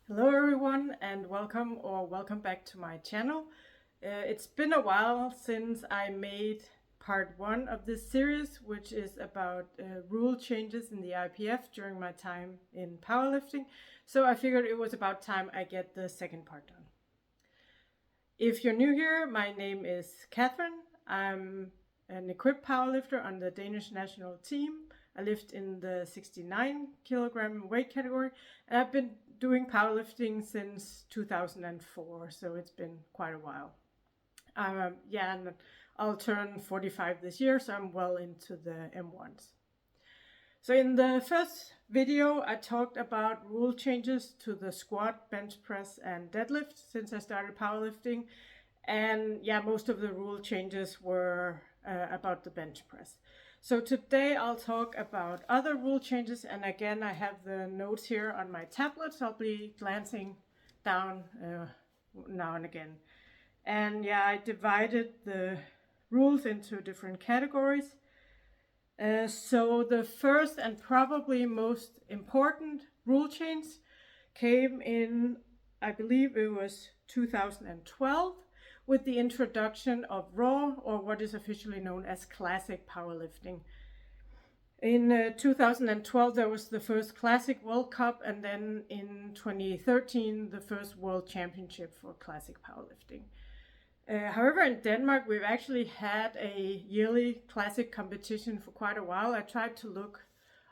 Hello everyone and welcome back to my channel. It's been a while since I made part 1 of this series, which is about rule changes in the IPF during my time in powerlifting. So I figured it was about time I get the second part done. If you're new here, my name is Kathrine. I'm an equipped powerlifter on the Danish national team. I lift in the 69 kilogram weight category, and I've been doing powerlifting since 2004, so it's been quite a while. And I'll turn 45 this year, so I'm well into the M1s. So in the first video, I talked about rule changes to the squat, bench press, and deadlift since I started powerlifting. And yeah, most of the rule changes were about the bench press. So today I'll talk about other rule changes, and again I have the notes here on my tablet, so I'll be glancing down now and again. And yeah, I divided the rules into different categories. So the first and probably most important rule change came in, I believe it was 2012, with the introduction of raw, or what is officially known as classic powerlifting. In 2012 there was the first Classic World Cup, and then in 2013 the first World Championship for classic powerlifting. However, in Denmark we've actually had a yearly classic competition for quite a while. I tried to look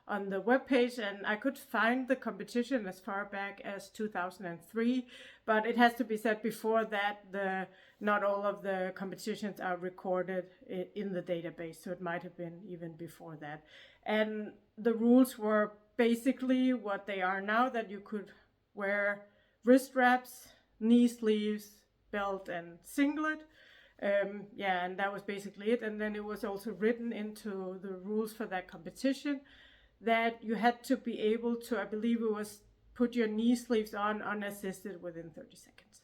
on the webpage and I could find the competition as far back as 2003, but it has to be said before that not all of the competitions are recorded in the database, so it might have been even before that. And the rules were basically what they are now, that you could wear wrist wraps, knee sleeves, belt and singlet. And that was basically it. And then it was also written into the rules for that competition that you had to be able to, I believe it was, put your knee sleeves on unassisted within 30 seconds.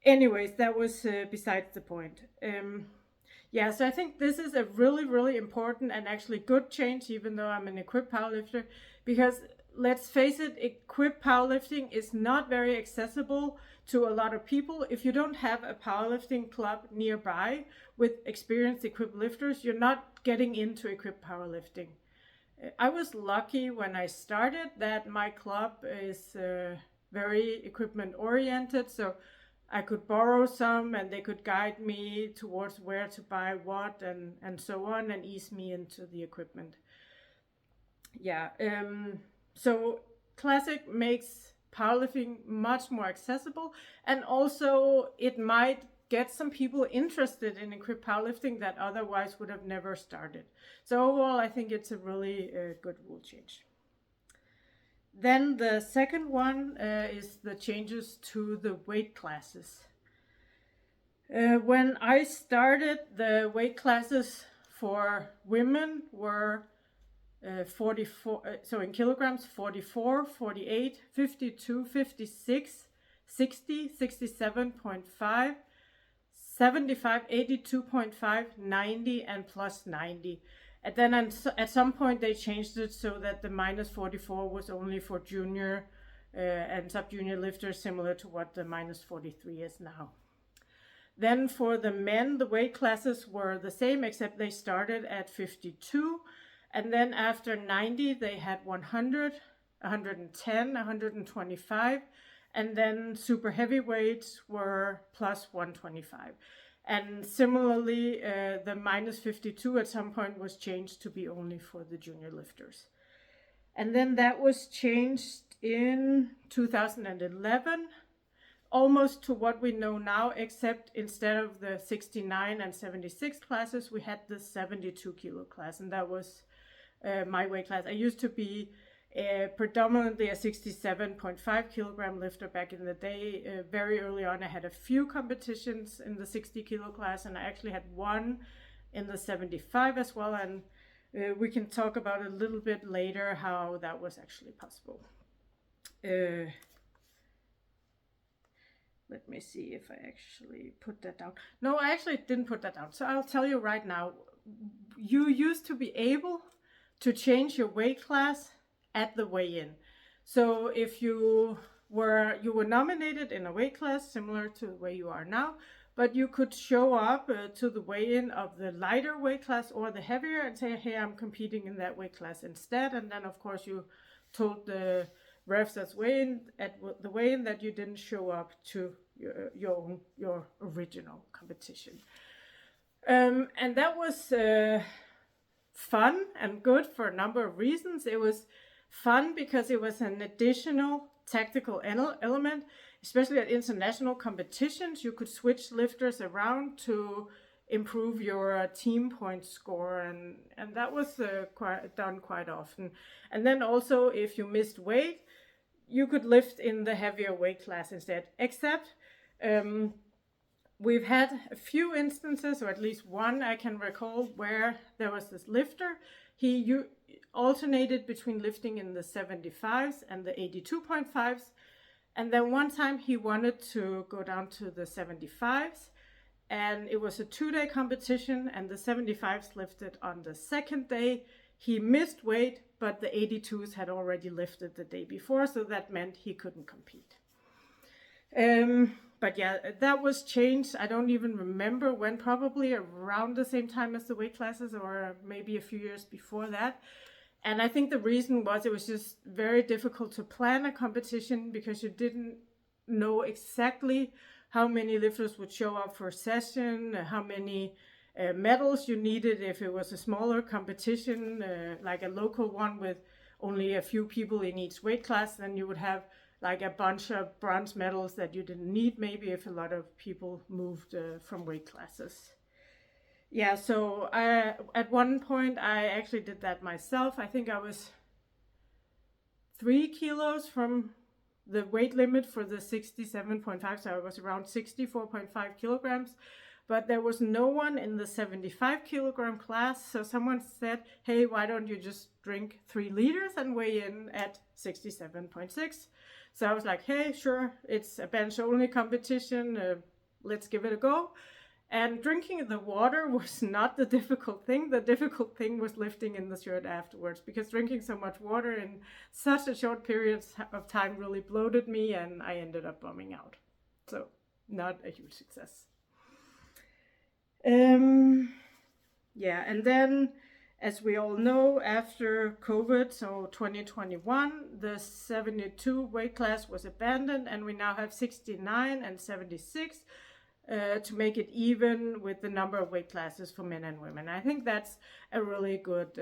Anyways, that was besides the point. So I think this is a really important and actually good change, even though I'm an equipped powerlifter, because let's face it, equipped powerlifting is not very accessible to a lot of people. If you don't have a powerlifting club nearby with experienced equipped lifters, you're not getting into equipped powerlifting. I was lucky when I started that my club is very equipment oriented, so I could borrow some and they could guide me towards where to buy what and so on, and ease me into the equipment. So classic makes powerlifting much more accessible, and also it might get some people interested in equipped powerlifting that otherwise would have never started. So overall, I think it's a really good rule change. Then the second one is the changes to the weight classes. When I started, the weight classes for women were 44, so in kilograms, 44, 48, 52, 56, 60, 67.5, 75, 82.5, 90, and plus 90. And then at some point they changed it so that the minus 44 was only for junior and sub-junior lifters, similar to what the minus 43 is now. Then for the men, the weight classes were the same, except they started at 52. And then after 90, they had 100, 110, 125. And then super heavyweights were plus 125. And similarly, the minus 52 at some point was changed to be only for the junior lifters. And then that was changed in 2011, almost to what we know now, except instead of the 69 and 76 classes, we had the 72 kilo class, and that was my weight class. I used to be predominantly a 67.5 kilogram lifter back in the day. Very early on I had a few competitions in the 60 kilo class, and I actually had one in the 75 as well, and we can talk about it a little bit later how that was actually possible. Let me see if I actually put that down. No, I actually didn't put that down, so I'll tell you right now. You used to be able to change your weight class at the weigh-in. So if you where you were nominated in a weight class similar to the way you are now, but you could show up to the weigh-in of the lighter weight class or the heavier and say, hey, I'm competing in that weight class instead. And then, of course, you told the refs at the weigh-in that you didn't show up to your original competition. And that was fun and good for a number of reasons. It was fun because it was an additional tactical element, especially at international competitions. You could switch lifters around to improve your team point score, and that was done quite often. And then also, if you missed weight, you could lift in the heavier weight class instead, except we've had a few instances, or at least one I can recall, where there was this lifter. He alternated between lifting in the 75s and the 82.5s. And then one time he wanted to go down to the 75s. And it was a 2-day competition, and the 75s lifted on the second day. He missed weight, but the 82s had already lifted the day before, so that meant he couldn't compete. But yeah, that was changed. I don't even remember when, probably around the same time as the weight classes, or maybe a few years before that. And I think the reason was it was just very difficult to plan a competition because you didn't know exactly how many lifters would show up for a session, how many medals you needed if it was a smaller competition, like a local one with only a few people in each weight class. Then you would have like a bunch of bronze medals that you didn't need, maybe if a lot of people moved from weight classes. Yeah, so at one point I actually did that myself. I think I was 3 kilos from the weight limit for the 67.5, so I was around 64.5 kilograms. But there was no one in the 75 kilogram class, so someone said, hey, why don't you just drink 3 liters and weigh in at 67.6? So I was like, hey, sure, it's a bench-only competition, let's give it a go. And drinking the water was not the difficult thing. The difficult thing was lifting in the shirt afterwards, because drinking so much water in such a short period of time really bloated me, and I ended up bumming out. So not a huge success. Yeah, and then, as we all know, after COVID, so 2021, the 72 weight class was abandoned, and we now have 69 and 76 to make it even with the number of weight classes for men and women. I think that's a really good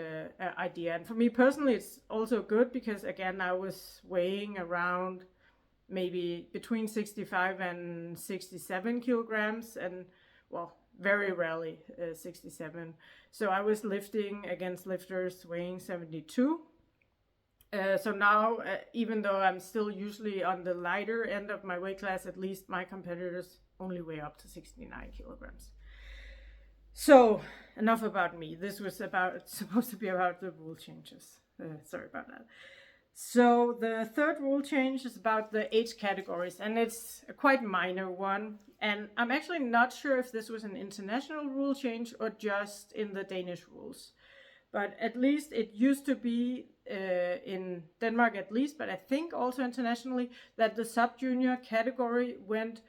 idea. And for me personally, it's also good because, again, I was weighing around maybe between 65 and 67 kilograms, and, well, very rarely 67. So I was lifting against lifters weighing 72. So now, even though I'm still usually on the lighter end of my weight class, at least my competitors only weigh up to 69 kilograms. So enough about me. This was supposed to be about the rule changes. Sorry about that. So the third rule change is about the age categories, and it's a quite minor one. And I'm actually not sure if this was an international rule change or just in the Danish rules. But at least it used to be in Denmark at least, but I think also internationally, that the sub-junior category went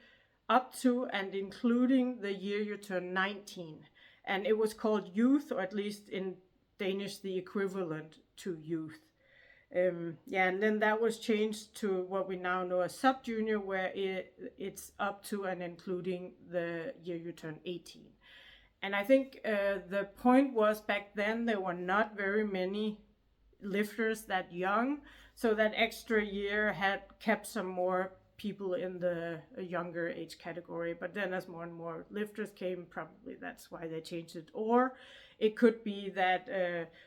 up to and including the year you turn 19. And it was called youth, or at least in Danish the equivalent to youth. Yeah, and then that was changed to what we now know as sub-junior, where it's up to and including the year you turn 18. And I think the point was, back then there were not very many lifters that young, so that extra year had kept some more people in the younger age category. But then as more and more lifters came, probably that's why they changed it. Or it could be that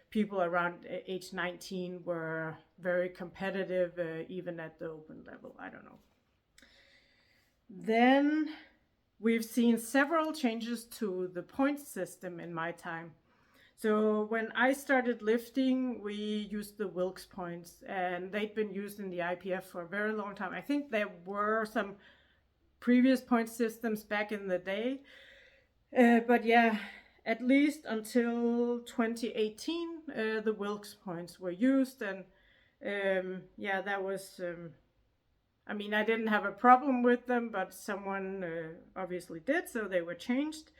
people around age 19 were very competitive, even at the open level. I don't know. Then we've seen several changes to the point system in my time. So when I started lifting, we used the Wilks points, and they'd been used in the IPF for a very long time. I think there were some previous point systems back in the day. But yeah, at least until 2018, the Wilks points were used, and yeah, that was, I mean, I didn't have a problem with them, but someone obviously did, so they were changed.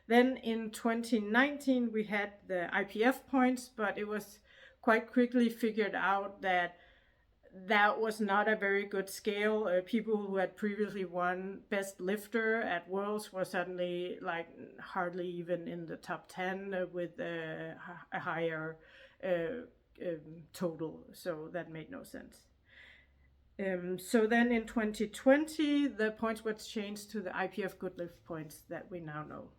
Then in 2019, we had the IPF points, but it was quite quickly figured out that that was not a very good scale. People who had previously won best lifter at Worlds were suddenly like hardly even in the top 10 with a higher total. So that made no sense. So then in 2020, the points were changed to the IPF good lift points that we now know.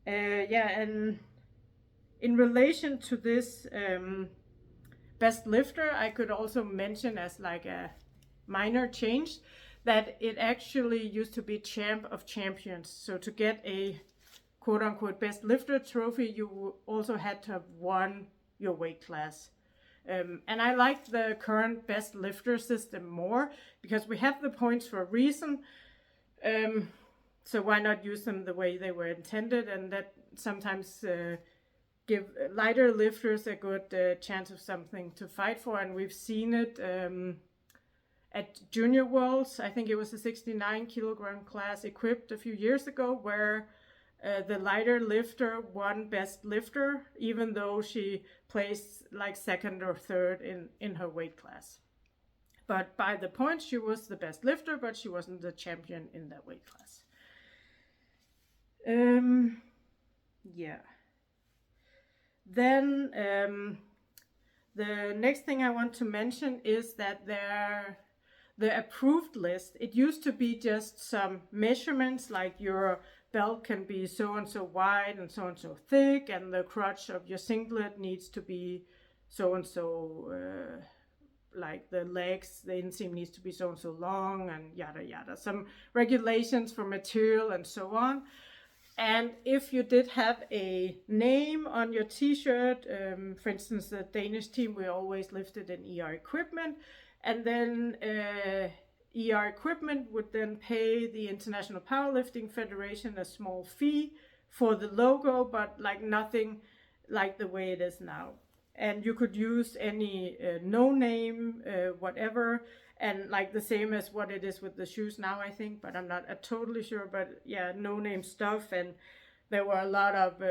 And in relation to this best lifter, I could also mention as like a minor change that it actually used to be champ of champions. So to get a quote unquote best lifter trophy, you also had to have won your weight class. And I like the current best lifter system more because we have the points for a reason. So why not use them the way they were intended? And that sometimes give lighter lifters a good chance of something to fight for. And we've seen it at Junior Worlds. I think it was a 69 kilogram class equipped a few years ago where the lighter lifter won best lifter, even though she placed like second or third in her weight class. But by the points, she was the best lifter, but she wasn't the champion in that weight class. Yeah. Then the next thing I want to mention is that the approved list, it used to be just some measurements like your belt can be so and so wide and so thick, and the crotch of your singlet needs to be so and so, like the legs, the inseam needs to be so and so long, and yada yada. Some regulations for material and so on. And if you did have a name on your t-shirt, for instance, the Danish team, we always lifted in ER equipment, and then ER equipment would then pay the International Powerlifting Federation a small fee for the logo, but like nothing like the way it is now. And you could use any no name, whatever, and like the same as what it is with the shoes now, I think, but I'm not totally sure. But yeah, no name stuff, and there were a lot of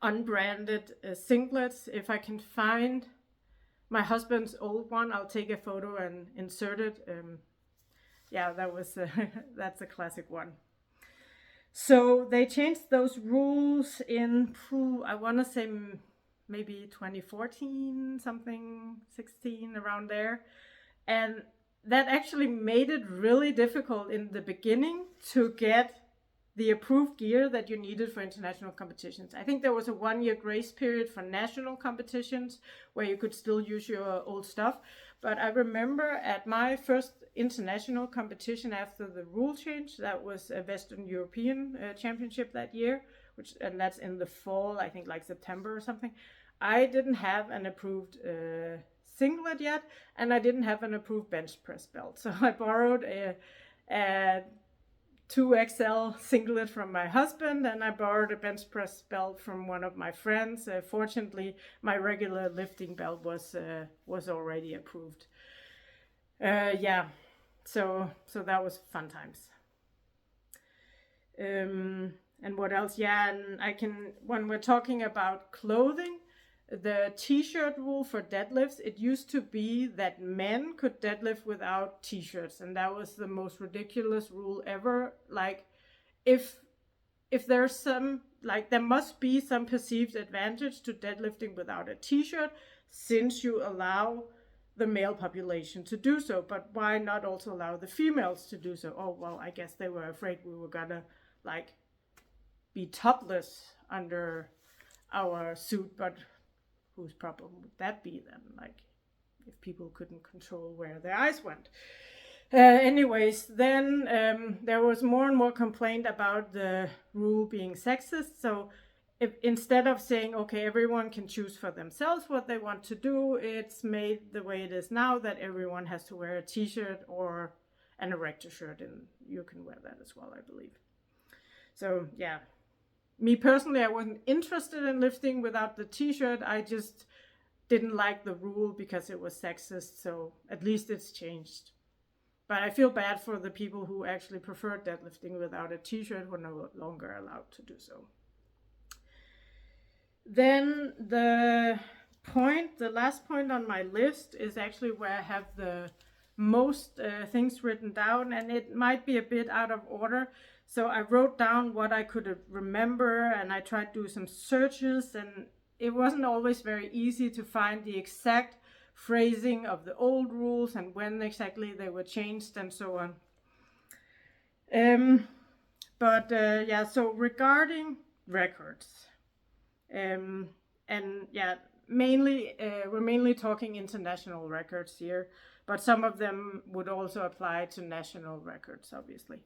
unbranded singlets. If I can find my husband's old one, I'll take a photo and insert it. Yeah, that was that's a classic one. So they changed those rules in, I want to say maybe 2014, something, 16, around there. And that actually made it really difficult in the beginning to get the approved gear that you needed for international competitions. I think there was a 1-year grace period for national competitions where you could still use your old stuff. But I remember at my first international competition after the rule change, that was a Western European championship that year, and that's in the fall, I think like September or something. I didn't have an approved singlet yet, and I didn't have an approved bench press belt. So I borrowed a 2XL singlet from my husband, and I borrowed a bench press belt from one of my friends. Fortunately, my regular lifting belt was already approved. Yeah, so that was fun times. And what else? Yeah, and when we're talking about clothing, the t-shirt rule for deadlifts, it used to be that men could deadlift without t-shirts, and that was the most ridiculous rule ever. Like, if there's some, like, there must be some perceived advantage to deadlifting without a t-shirt, since you allow the male population to do so, but why not also allow the females to do so? Oh, well, I guess they were afraid we were gonna, like, be topless under our suit, but whose problem would that be then? Like, if people couldn't control where their eyes went. Anyways, then there was more and more complaint about the rule being sexist. So if instead of saying, okay, everyone can choose for themselves what they want to do, it's made the way it is now that everyone has to wear a t-shirt or an erector shirt, and you can wear that as well, I believe. So yeah. Me personally, I wasn't interested in lifting without the t-shirt. I just didn't like the rule because it was sexist, so at least it's changed. But I feel bad for the people who actually prefer deadlifting without a t-shirt, who are no longer allowed to do so. Then the last point on my list is actually where I have the most things written down, and it might be a bit out of order. So I wrote down what I could remember, and I tried to do some searches, and it wasn't always very easy to find the exact phrasing of the old rules and when exactly they were changed and so on. So regarding records, we're mainly talking international records here, but some of them would also apply to national records, obviously.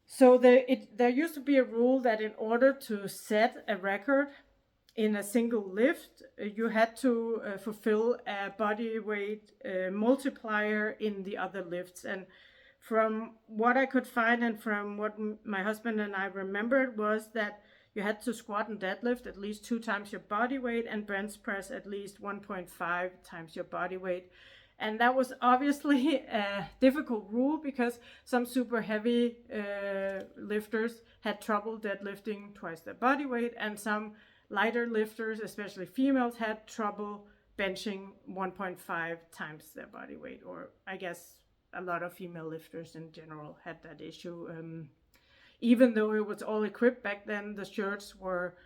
So there used to be a rule that in order to set a record in a single lift, you had to fulfill a body weight multiplier in the other lifts. And from what I could find and from what my husband and I remembered was that you had to squat and deadlift at least 2 times your body weight and bench press at least 1.5 times your body weight. And that was obviously a difficult rule because some super heavy lifters had trouble deadlifting twice their body weight, and some lighter lifters, especially females, had trouble benching 1.5 times their body weight. Or I guess a lot of female lifters in general had that issue. Even though it was all equipped back then, the shirts were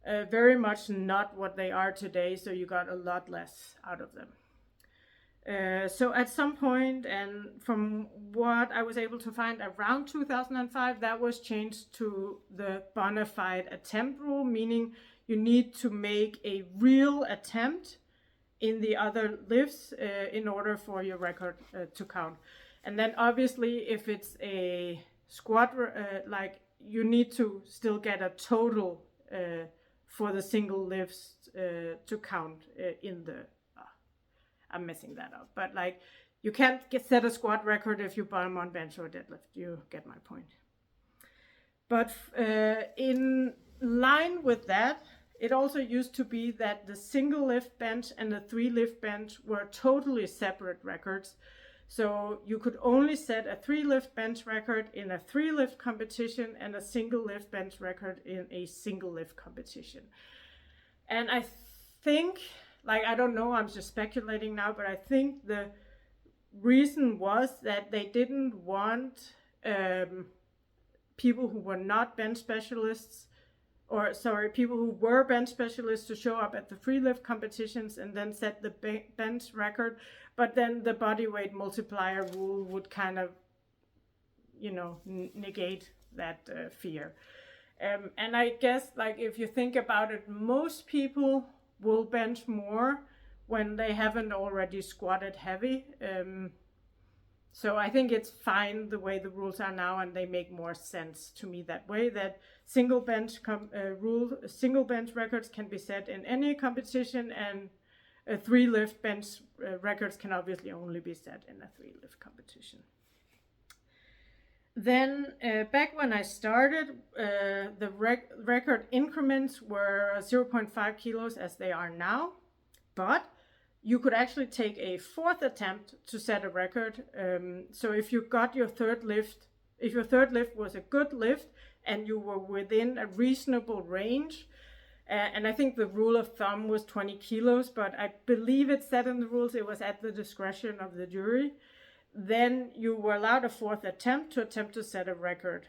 very much not what they are today, so you got a lot less out of them. So at some point, and from what I was able to find around 2005, that was changed to the bona fide attempt rule, meaning you need to make a real attempt in the other lifts in order for your record to count. And then obviously if it's a squat, you need to still get a total for the single lifts to count in the I'm messing that up, but like you can't set a squat record if you bottom on bench or deadlift. You get my point. But in line with that, it also used to be that the single lift bench and the 3 lift bench were totally separate records. So you could only set a 3 lift bench record in a 3 lift competition and a single lift bench record in a single lift competition. And I think, I don't know, I'm just speculating now, but I think the reason was that they didn't want people who were not bench specialists, people who were bench specialists to show up at the free lift competitions and then set the bench record, but then the body weight multiplier rule would kind of, negate that fear. And I guess, if you think about it, most people will bench more when they haven't already squatted heavy. So I think it's fine the way the rules are now, and they make more sense to me that way, that single bench records can be set in any competition, and 3 lift bench records can obviously only be set in a 3 lift competition. Then back when I started, the record increments were 0.5 kilos as they are now, but you could actually take a 4th attempt to set a record. So if you got your 3rd lift, if your 3rd lift was a good lift and you were within a reasonable range, and I think the rule of thumb was 20 kilos, but I believe it said in the rules it was at the discretion of the jury, then you were allowed a 4th attempt to set a record.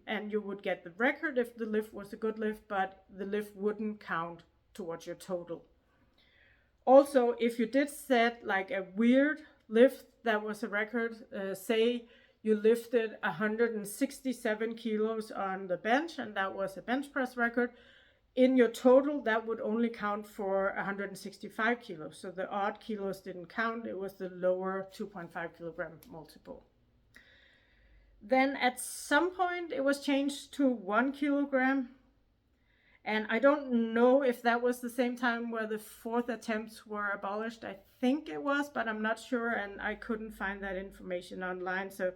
And you would get the record if the lift was a good lift, but the lift wouldn't count towards your total. Also, if you did set a weird lift that was a record, say you lifted 167 kilos on the bench and that was a bench press record, in your total that would only count for 165 kilos. So the odd kilos didn't count, it was the lower 2.5 kilogram multiple. Then at some point it was changed to 1 kilogram. And I don't know if that was the same time where the 4th attempts were abolished. I think it was, but I'm not sure, and I couldn't find that information online. So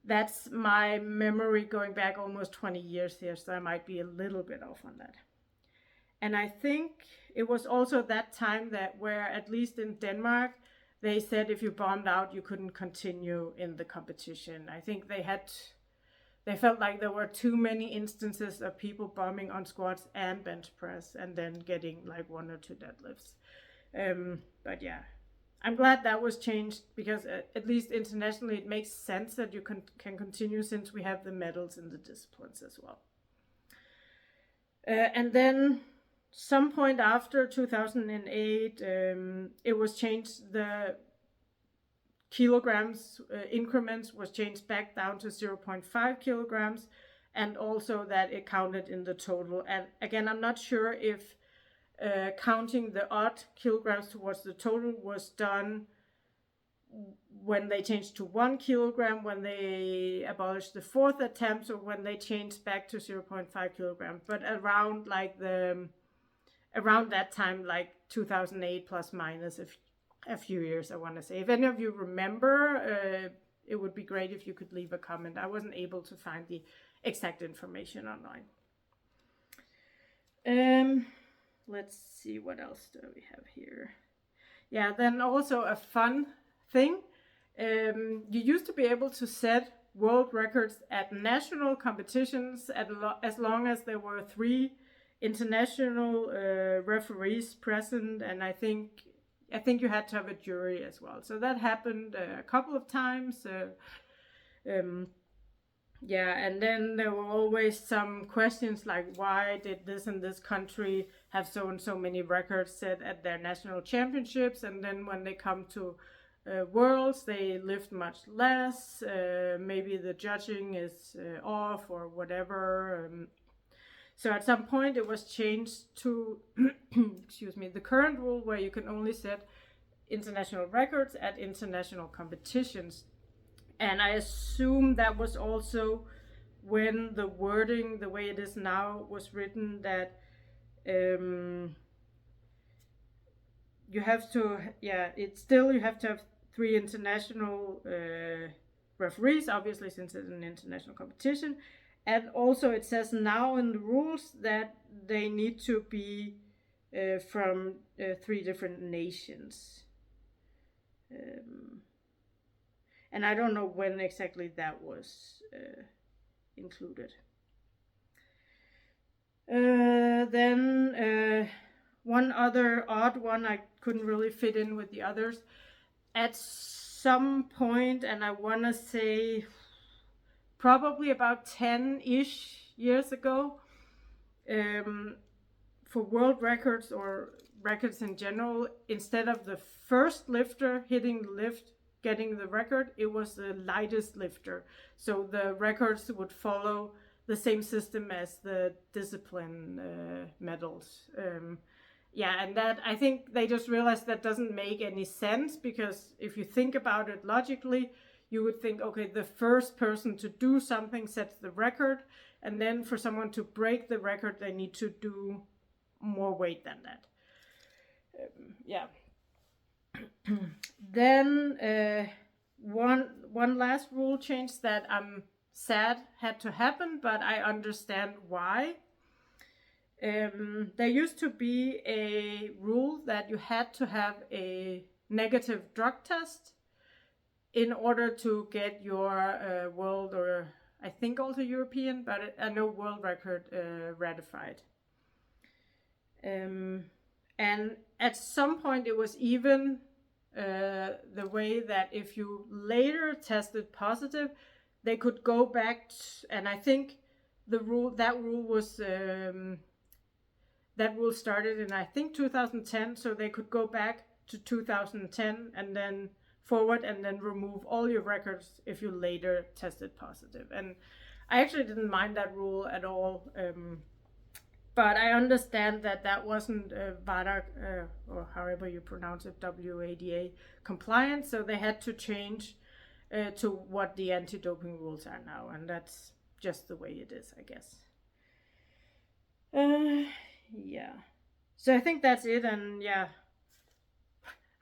that's my memory going back almost 20 years here, so I might be a little bit off on that. And I think it was also that time that where, at least in Denmark, they said if you bombed out, you couldn't continue in the competition. I think they felt like there were too many instances of people bombing on squats and bench press and then getting like 1 or 2 deadlifts. But yeah, I'm glad that was changed, because at least internationally it makes sense that you can continue, since we have the medals in the disciplines as well. And then some point after 2008, it was changed, the kilograms increments was changed back down to 0.5 kilograms, and also that it counted in the total. And again, I'm not sure if counting the odd kilograms towards the total was done when they changed to 1 kilogram, when they abolished the 4th attempt, or when they changed back to 0.5 kilograms. But around that time, like 2008 plus minus a few years, I want to say. If any of you remember, it would be great if you could leave a comment. I wasn't able to find the exact information online. Let's see, what else do we have here? Yeah, then also a fun thing. You used to be able to set world records at national competitions as long as there were 3 international referees present, and I think you had to have a jury as well. So that happened a couple of times. Yeah, and then there were always some questions like, why did this and this country have so and so many records set at their national championships, and then when they come to worlds they lift much less, maybe the judging is off or whatever. So at some point it was changed to excuse me, the current rule where you can only set international records at international competitions. And I assume that was also when the wording, the way it is now, was written, that you have to, you have to have 3 international referees, obviously, since it's an international competition. And also it says now in the rules that they need to be from 3 different nations. And I don't know when exactly that was included. Then one other odd one, I couldn't really fit in with the others. At some point, and I want to say probably about 10-ish years ago, for world records or records in general, instead of the first lifter hitting the lift getting the record, it was the lightest lifter. So the records would follow the same system as the discipline medals. Yeah, and that, I think they just realized that doesn't make any sense, because if you think about it logically, you would think, okay, the first person to do something sets the record, and then for someone to break the record, they need to do more weight than that. Yeah. Then one last rule change that I'm sad had to happen, but I understand why. There used to be a rule that you had to have a negative drug test in order to get your world, or I think also European, but I know world record ratified. And at some point it was even the way that if you later tested positive, they could go back and I think that rule was that rule started in, I think, 2010, so they could go back to 2010 and then forward and then remove all your records if you later tested positive. And I actually didn't mind that rule at all. But I understand that wasn't WADA, or however you pronounce it, WADA compliant, so they had to change to what the anti-doping rules are now, and that's just the way it is, I guess. Yeah. So I think that's it, and yeah.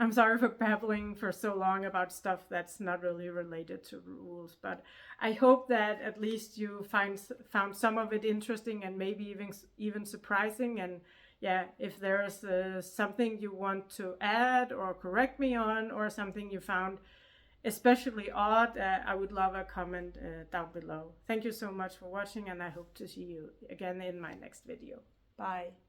I'm sorry for babbling for so long about stuff that's not really related to rules, but I hope that at least you found some of it interesting and maybe even surprising, and yeah, if there's something you want to add or correct me on, or something you found especially odd, I would love a comment down below. Thank you so much for watching, and I hope to see you again in my next video. Bye.